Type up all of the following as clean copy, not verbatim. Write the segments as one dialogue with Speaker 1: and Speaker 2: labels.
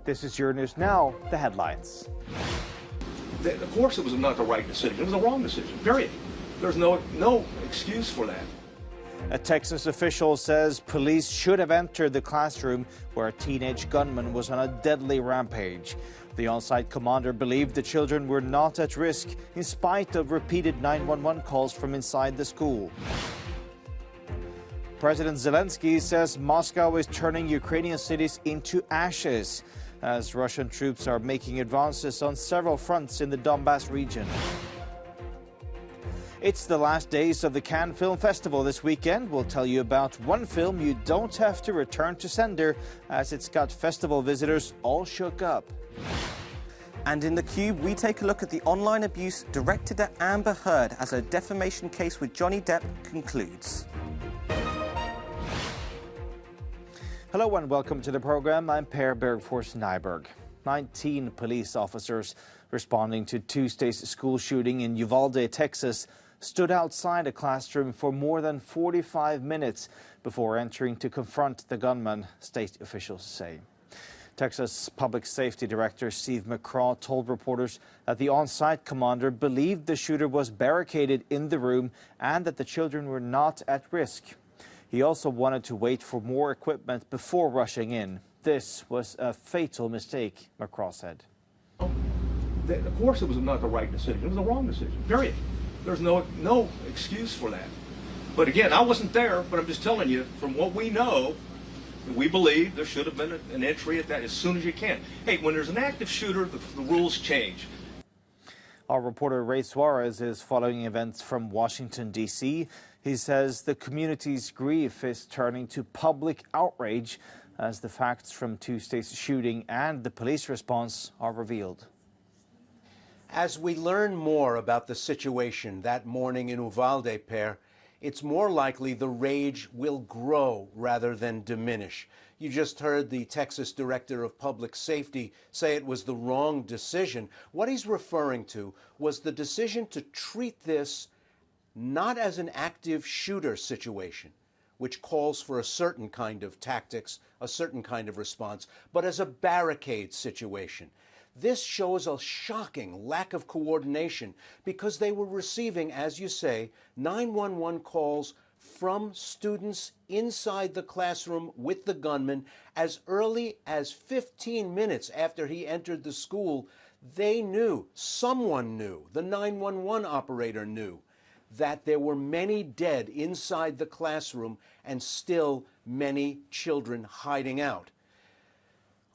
Speaker 1: This is Euronews Now, the headlines.
Speaker 2: Of course it was not the right decision. It was the wrong decision, period. There's no excuse for that.
Speaker 1: A Texas official says police should have entered the classroom where a teenage gunman was on a deadly rampage. The on-site commander believed the children were not at risk in spite of repeated 911 calls from inside the school. President Zelensky says Moscow is turning Ukrainian cities into ashes as Russian troops are making advances on several fronts in the Donbas region. It's the last days of the Cannes Film Festival this weekend. We'll tell you about one film you don't have to return to sender as it's got festival visitors all shook up.
Speaker 3: And in The Cube, we take a look at the online abuse directed at Amber Heard as her defamation case with Johnny Depp concludes.
Speaker 1: Hello and welcome to the program. I'm Per Bergfors Nyberg. 19 police officers responding to Tuesday's school shooting in Uvalde, Texas, stood outside a classroom for more than 45 minutes before entering to confront the gunman, state officials say. Texas Public Safety Director Steve McCraw told reporters that the on-site commander believed the shooter was barricaded in the room and that the children were not at risk. He also wanted to wait for more equipment before rushing in. This was a fatal mistake, McCraw said.
Speaker 2: Of course it was not the right decision. It was the wrong decision, period. There's no excuse for that. But again, I wasn't there, but I'm just telling you, from what we know, we believe there should have been an entry at that as soon as you can. Hey, when there's an active shooter, the rules change.
Speaker 1: Our reporter Ray Suarez is following events from Washington, D.C. He says the community's grief is turning to public outrage as the facts from Tuesday's shooting and the police response are revealed.
Speaker 4: As we learn more about the situation that morning in Uvalde, Per, it's more likely the rage will grow rather than diminish. You just heard the Texas Director of Public Safety say it was the wrong decision. What he's referring to was the decision to treat this not as an active shooter situation, which calls for a certain kind of tactics, a certain kind of response, but as a barricade situation. This shows a shocking lack of coordination because they were receiving, as you say, 911 calls from students inside the classroom with the gunman as early as 15 minutes after he entered the school. They knew, someone knew, the 911 operator knew, that there were many dead inside the classroom and still many children hiding out.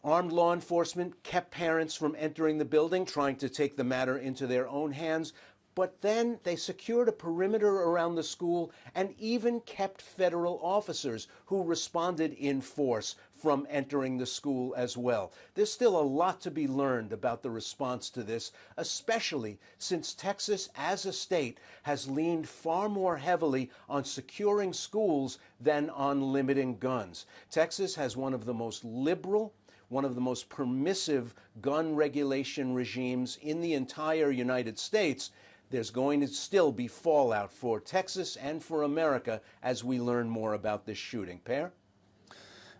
Speaker 4: Armed law enforcement kept parents from entering the building, trying to take the matter into their own hands. But then they secured a perimeter around the school and even kept federal officers who responded in force from entering the school as well. There's still a lot to be learned about the response to this, especially since Texas as a state has leaned far more heavily on securing schools than on limiting guns. Texas has one of the most liberal, one of the most permissive gun regulation regimes in the entire United States. There's going to still be fallout for Texas and for America as we learn more about this shooting. Per?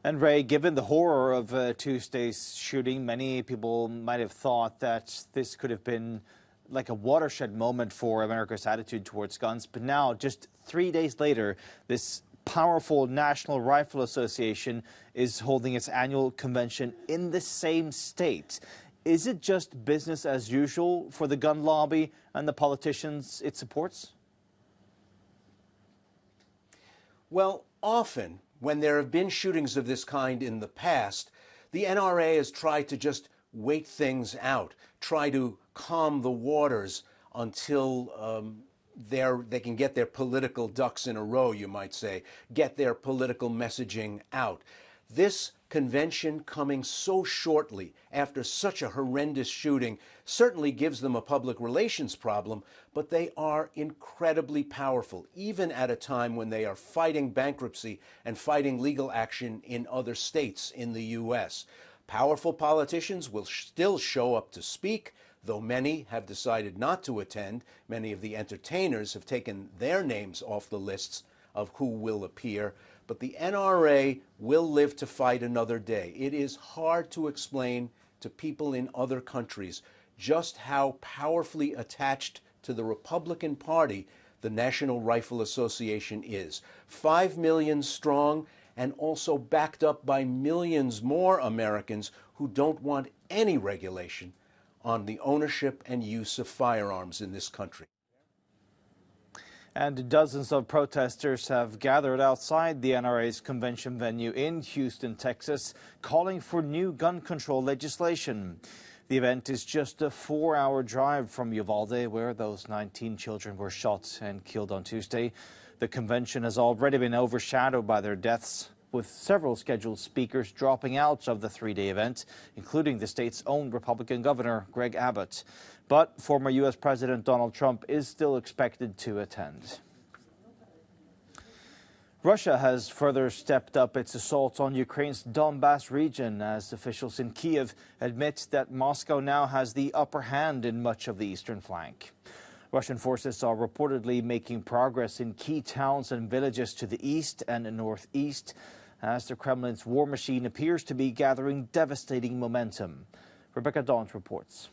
Speaker 1: And Ray, given the horror of Tuesday's shooting, many people might have thought that this could have been like a watershed moment for America's attitude towards guns. But now, just 3 days later, this powerful National Rifle Association is holding its annual convention in the same state. Is it just business as usual for the gun lobby and the politicians it supports?
Speaker 4: Well, often when there have been shootings of this kind in the past, the NRA has tried to just wait things out, try to calm the waters until they can get their political ducks in a row, you might say, get their political messaging out. This convention coming so shortly after such a horrendous shooting certainly gives them a public relations problem, but they are incredibly powerful, even at a time when they are fighting bankruptcy and fighting legal action in other states in the U.S. Powerful politicians will still show up to speak, though many have decided not to attend. Many of the entertainers have taken their names off the lists of who will appear. but the NRA will live to fight another day. It is hard to explain to people in other countries just how powerfully attached to the Republican Party the National Rifle Association is. 5 million strong, and also backed up by millions more Americans who don't want any regulation on the ownership and use of firearms in this country.
Speaker 1: And dozens of protesters have gathered outside the NRA's convention venue in Houston, Texas, calling for new gun control legislation. The event is just a 4-hour drive from Uvalde, where those 19 children were shot and killed on Tuesday. The convention has already been overshadowed by their deaths, with several scheduled speakers dropping out of the 3-day event, including the state's own Republican governor, Greg Abbott. But former U.S. President Donald Trump is still expected to attend. Russia has further stepped up its assault on Ukraine's Donbas region as officials in Kiev admit that Moscow now has the upper hand in much of the eastern flank. Russian forces are reportedly making progress in key towns and villages to the east and northeast as the Kremlin's war machine appears to be gathering devastating momentum. Rebecca Daunt reports.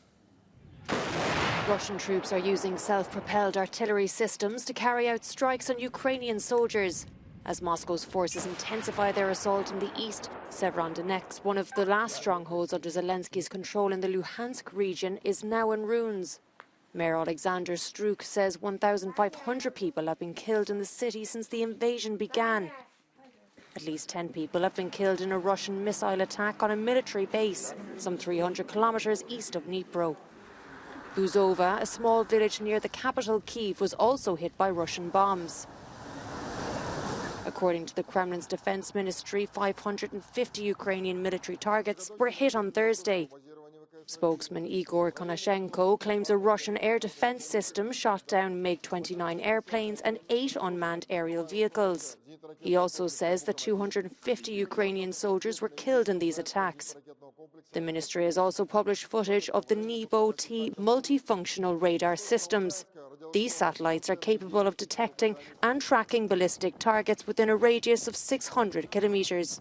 Speaker 5: Russian troops are using self-propelled artillery systems to carry out strikes on Ukrainian soldiers. As Moscow's forces intensify their assault in the east, Severodonetsk, one of the last strongholds under Zelensky's control in the Luhansk region, is now in ruins. Mayor Alexander Struk says 1,500 people have been killed in the city since the invasion began. At least 10 people have been killed in a Russian missile attack on a military base, some 300 kilometers east of Dnipro. Buzova, a small village near the capital Kyiv, was also hit by Russian bombs. According to the Kremlin's defense ministry, 550 Ukrainian military targets were hit on Thursday. Spokesman Igor Konashenko claims a Russian air defense system shot down MiG-29 airplanes and 8 unmanned aerial vehicles. He also says that 250 Ukrainian soldiers were killed in these attacks. The ministry has also published footage of the Nebo-T multifunctional radar systems. These satellites are capable of detecting and tracking ballistic targets within a radius of 600 kilometres.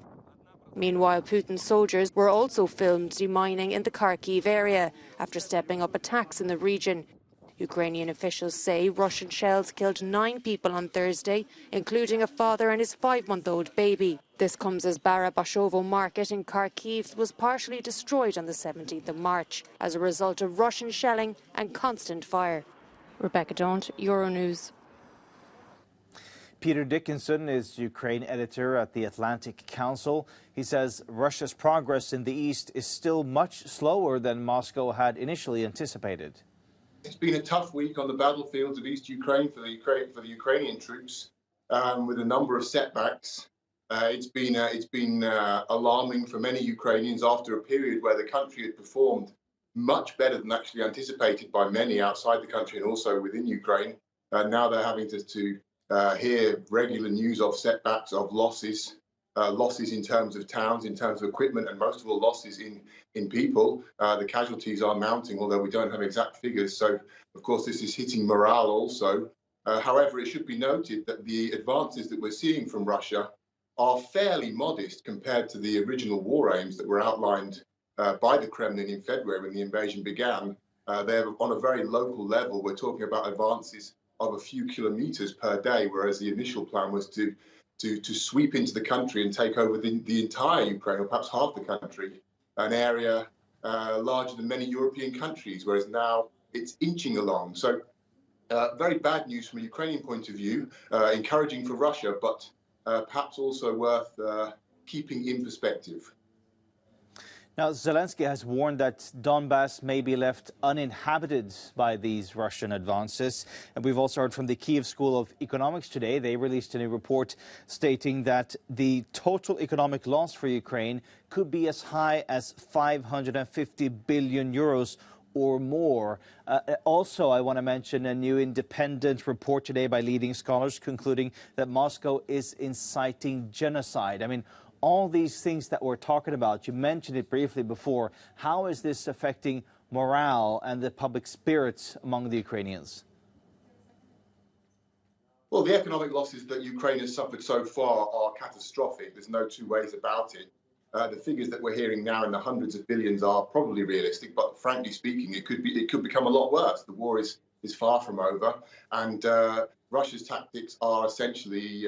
Speaker 5: Meanwhile, Putin's soldiers were also filmed demining in the Kharkiv area after stepping up attacks in the region. Ukrainian officials say Russian shells killed 9 people on Thursday, including a father and his 5-month-old baby. This comes as Barabashovo market in Kharkiv was partially destroyed on the 17th of March as a result of Russian shelling and constant fire. Rebecca Daunt, Euronews.
Speaker 1: Peter Dickinson is Ukraine editor at the Atlantic Council. He says Russia's progress in the east is still much slower than Moscow had initially anticipated.
Speaker 6: It's been a tough week on the battlefields of East Ukraine for the Ukrainian troops, with a number of setbacks. It's been alarming for many Ukrainians after a period where the country had performed much better than actually anticipated by many outside the country and also within Ukraine. Now they're having to hear regular news of setbacks, of losses in terms of towns, in terms of equipment, and most of all losses in people. The casualties are mounting, although we don't have exact figures. So, of course, this is hitting morale also. However, it should be noted that the advances that we're seeing from Russia are fairly modest compared to the original war aims that were outlined by the Kremlin in February when the invasion began. They're on a very local level. We're talking about advances of a few kilometers per day, whereas the initial plan was to sweep into the country and take over the entire Ukraine, or perhaps half the country, an area larger than many European countries, whereas now it's inching along. So very bad news from a Ukrainian point of view, encouraging for Russia, but perhaps also worth keeping in perspective.
Speaker 1: Now, Zelensky has warned that Donbas may be left uninhabited by these Russian advances. And we've also heard from the Kyiv School of Economics today. They released a new report stating that the total economic loss for Ukraine could be as high as 550 billion euros or more. Also, I want to mention a new independent report today by leading scholars concluding that Moscow is inciting genocide. I mean, all these things that we're talking about, you mentioned it briefly before. How is this affecting morale and the public spirits among the Ukrainians?
Speaker 6: Well, the economic losses that Ukraine has suffered so far are catastrophic. There's no two ways about it. The figures that we're hearing now in the hundreds of billions are probably realistic, but frankly speaking, it could become a lot worse. The war is far from over, and Russia's tactics are essentially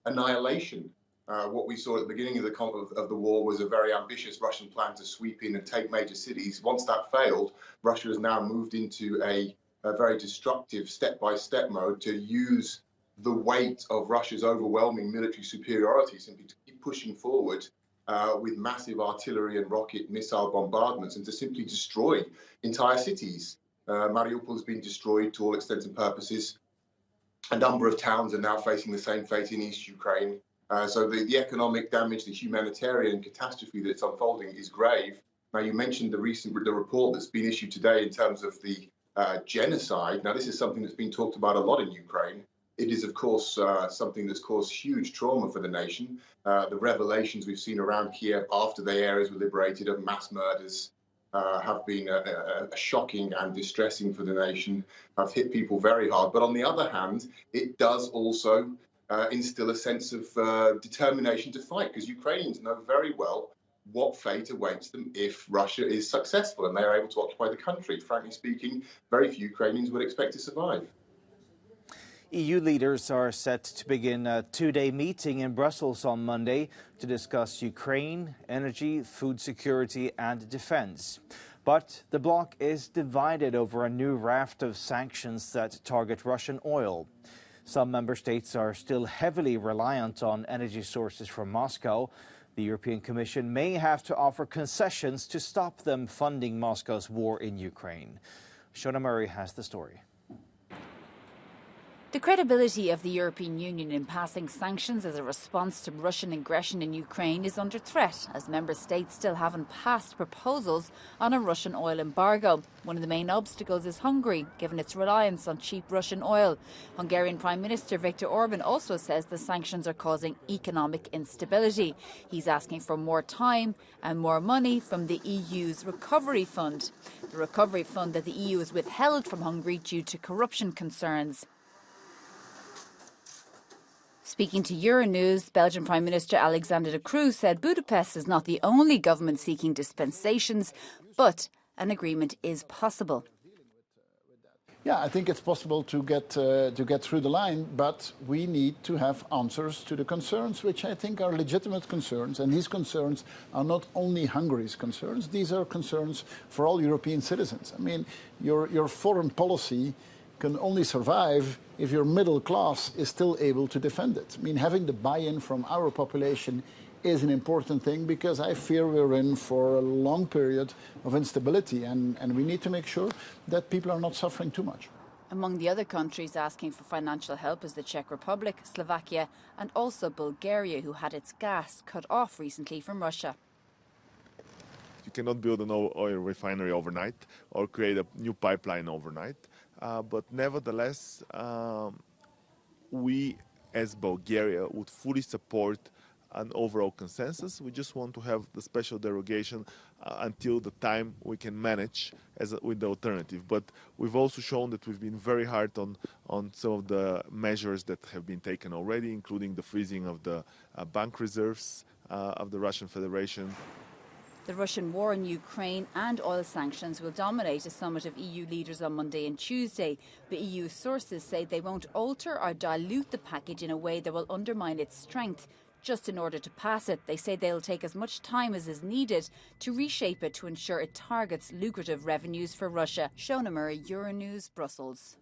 Speaker 6: annihilation. What we saw at the beginning of the war was a very ambitious Russian plan to sweep in and take major cities. Once that failed, Russia has now moved into a very destructive step-by-step mode to use the weight of Russia's overwhelming military superiority simply to keep pushing forward with massive artillery and rocket missile bombardments and to simply destroy entire cities. Mariupol has been destroyed to all extents and purposes. A number of towns are now facing the same fate in East Ukraine. So the economic damage, the humanitarian catastrophe that's unfolding is grave. Now, you mentioned the report that's been issued today in terms of the genocide. Now, this is something that's been talked about a lot in Ukraine. It is, of course, something that's caused huge trauma for the nation. The revelations we've seen around Kiev after the areas were liberated of mass murders have been shocking and distressing for the nation, have hit people very hard. But on the other hand, it does also instill a sense of determination to fight, because Ukrainians know very well what fate awaits them if Russia is successful and they are able to occupy the country. Frankly speaking, very few Ukrainians would expect to survive.
Speaker 1: EU leaders are set to begin a two-day meeting in Brussels on Monday to discuss Ukraine, energy, food security and defence. But the bloc is divided over a new raft of sanctions that target Russian oil. Some member states are still heavily reliant on energy sources from Moscow. The European Commission may have to offer concessions to stop them funding Moscow's war in Ukraine. Shona Murray has the story.
Speaker 7: The credibility of the European Union in passing sanctions as a response to Russian aggression in Ukraine is under threat, as member states still haven't passed proposals on a Russian oil embargo. One of the main obstacles is Hungary, given its reliance on cheap Russian oil. Hungarian Prime Minister Viktor Orban also says the sanctions are causing economic instability. He's asking for more time and more money from the EU's Recovery Fund. The Recovery Fund that the EU has withheld from Hungary due to corruption concerns. Speaking to Euronews, Belgian Prime Minister Alexander De Croo said Budapest is not the only government seeking dispensations, but an agreement is possible.
Speaker 8: Yeah, I think it's possible to get through the line, but we need to have answers to the concerns, which I think are legitimate concerns. And these concerns are not only Hungary's concerns; these are concerns for all European citizens. I mean, your foreign policy can only survive if your middle class is still able to defend it. I mean, having the buy-in from our population is an important thing, because I fear we're in for a long period of instability, and we need to make sure that people are not suffering too much.
Speaker 7: Among the other countries asking for financial help is the Czech Republic, Slovakia and also Bulgaria, who had its gas cut off recently from Russia.
Speaker 9: You cannot build an oil refinery overnight or create a new pipeline overnight. But nevertheless, we as Bulgaria would fully support an overall consensus. We just want to have the special derogation until the time we can manage with the alternative. But we've also shown that we've been very hard on some of the measures that have been taken already, including the freezing of the bank reserves of the Russian Federation.
Speaker 7: The Russian war in Ukraine and oil sanctions will dominate a summit of EU leaders on Monday and Tuesday. But EU sources say they won't alter or dilute the package in a way that will undermine its strength. Just in order to pass it, they say they'll take as much time as is needed to reshape it to ensure it targets lucrative revenues for Russia. Shona Murray, Euronews, Brussels.